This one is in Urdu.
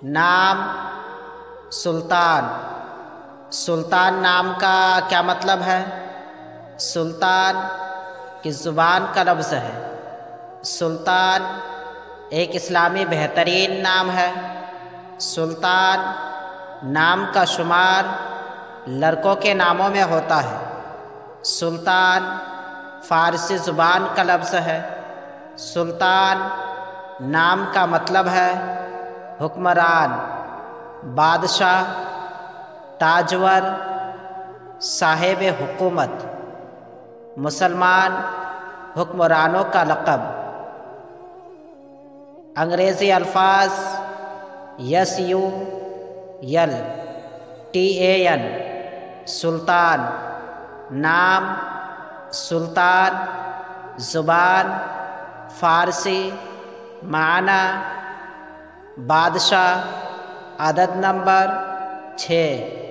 نام سلطان۔ سلطان نام کا کیا مطلب ہے؟ سلطان کی زبان کا لفظ ہے۔ سلطان ایک اسلامی بہترین نام ہے۔ سلطان نام کا شمار لڑکوں کے ناموں میں ہوتا ہے۔ سلطان فارسی زبان کا لفظ ہے۔ سلطان نام کا مطلب ہے حکمران، بادشاہ، تاجور، صاحب حکومت۔ مسلمان حکمرانوں کا لقب۔ انگریزی الفاظ SULTAN سلطان، نام سلطان، زبان فارسی، معنی بادشاہ، عدد نمبر 6۔